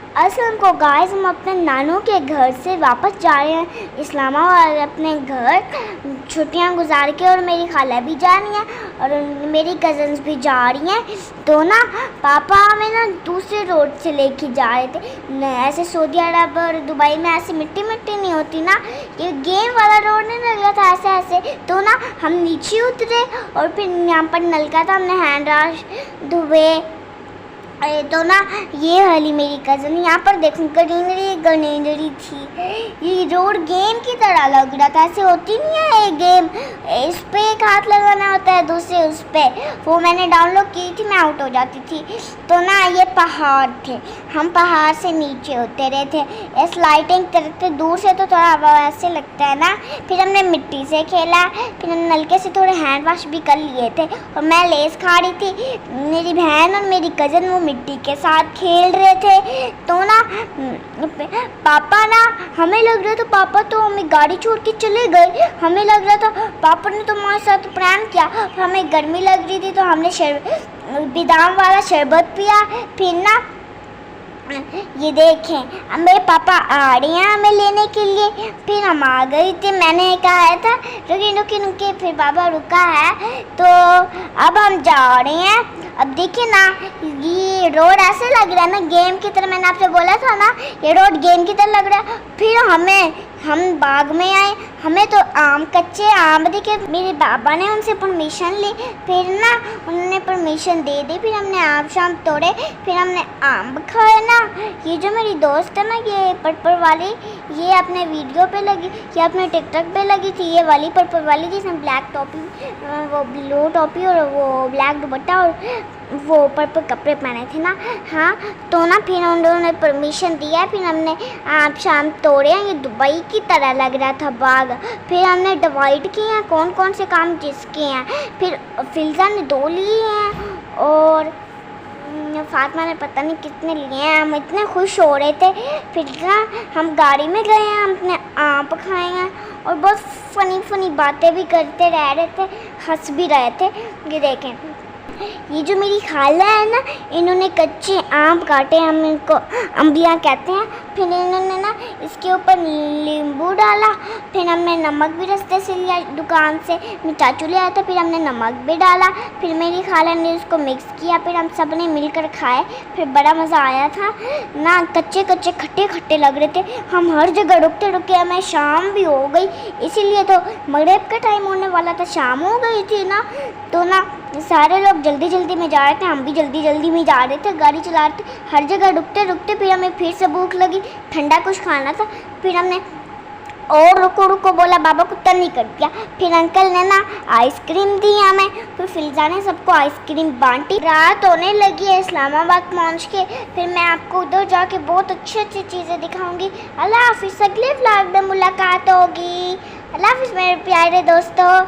अस्सलाम को गाइस, हम अपने नानू के घर से वापस जा रहे हैं इस्लामाबाद अपने घर छुट्टियां गुजार के। और मेरी खाला भी जा रही हैं और मेरी कज़न्स भी जा रही हैं। तो ना पापा हमें ना दूसरे रोड से लेके जा रहे थे। ऐसे सऊदी अरब और दुबई में ऐसे मिट्टी मिट्टी नहीं होती ना, ये गेम वाला रोड नहीं लगा था ऐसे ऐसे। तो ना हम नीचे उतरे और फिर यहाँ पर नलका था, हमने हैंड वॉश धोए। तो ना ये वाली मेरी कज़न, यहाँ पर देखूँ ग्रीनरी थी। ये रोड गेम की तरह लग रहा था, ऐसे होती नहीं है ये गेम, इस पे एक हाथ लगाना होता है दूसरे उस पे। वो मैंने डाउनलोड की थी, मैं आउट हो जाती थी। तो ना ये पहाड़ थे, हम पहाड़ से नीचे उतरे थे। इस लाइटिंग करते दूर से तो थोड़ा ऐसे लगता है ना। फिर हमने मिट्टी से खेला, फिर हम नलके से थोड़े हैंड वॉश भी कर लिए थे। और मैं लेस खा रही थी, मेरी बहन और मेरी कज़न वो मिट्टी के साथ खेल रहे थे। तो ना पापा ना, हमें लग रहा था पापा तो हमें गाड़ी छोड़ के चले गए। हमें लग रहा था पापा ने तो हमारे साथ प्रैंक किया। हमें गर्मी लग रही थी तो हमने बादाम वाला शरबत पिया। फिर ना ये देखें मेरे पापा आ रहे हैं हमें लेने के लिए। फिर हम आ गए थे, मैंने कहा था रुके, फिर पापा रुका है। तो अब हम जा रहे हैं। अब देखिए ना, ये रोड ऐसे लग रहा है ना गेम की तरह, मैंने आपसे बोला था ना ये रोड गेम की तरह लग रहा है। फिर हम बाग में आए, हमें तो कच्चे आम दिखे। मेरे बाबा ने उनसे परमिशन ली, फिर ना उन्होंने परमिशन दे दी। फिर हमने आम शाम तोड़े, फिर हमने आम खाए ना। ये जो मेरी दोस्त है ना, ये पर्पल वाली, ये अपने वीडियो पे लगी, ये अपने टिकटॉक पे लगी थी। ये वाली पर्पल वाली जिसने ब्लैक टॉपी, वो ब्लू टॉपी और वो ब्लैक दुपट्टा और वो पर्पल कपड़े पहने थे ना। हाँ, तो ना फिर उन लोगों ने परमिशन दिया। फिर हमने आम शाम तोड़े। ये दुबई की तरह लग रहा था बाग। फिर हमने डिवाइड किए हैं कौन कौन से काम जिसके हैं। फिर फिल्जा ने 2 लिए हैं और फातिमा ने पता नहीं कितने लिए हैं। हम इतने खुश हो रहे थे। फिर ना हम गाड़ी में गए हैं, हम अपने आम खाए हैं और बहुत फ़नी बातें भी करते रह रहे थे, हंस भी रहे थे। ये देखें, ये जो मेरी खाला है ना, इन्होंने कच्चे आम काटे, हम इनको अम्बिया कहते हैं। फिर इन्होंने ना इसके ऊपर नींबू डाला। फिर हमने नमक भी रास्ते से लिया दुकान से, मैं चाचू ले आया था। फिर हमने नमक भी डाला, फिर मेरी खाला ने उसको मिक्स किया। फिर हम सब ने मिलकर खाए, फिर बड़ा मज़ा आया था ना। कच्चे खट्टे लग रहे थे। हम हर जगह रुकते हमें शाम भी हो गई, इसीलिए तो मगरिब का टाइम होने वाला था, शाम हो गई थी ना। तो ना सारे लोग जल्दी में जा रहे थे, हम भी जल्दी में जा रहे थे, गाड़ी चला रहे थे। हर जगह रुकते फिर हमें फिर से भूख लगी, ठंडा कुछ खाना था। फिर हमने और रुको बोला, बाबा को तंग नहीं कर दिया। फिर अंकल ने ना आइसक्रीम दी हमें, फिर फिल्जा ने सबको आइसक्रीम बांटी। रात होने लगी है इस्लामाबाद पहुँच के। फिर मैं आपको उधर जाके बहुत अच्छी चीज़ें दिखाऊंगी। अल्लाह हाफिज़, अगले व्लॉग में मुलाकात होगी। अल्लाह हाफिज़ मेरे प्यारे दोस्तों।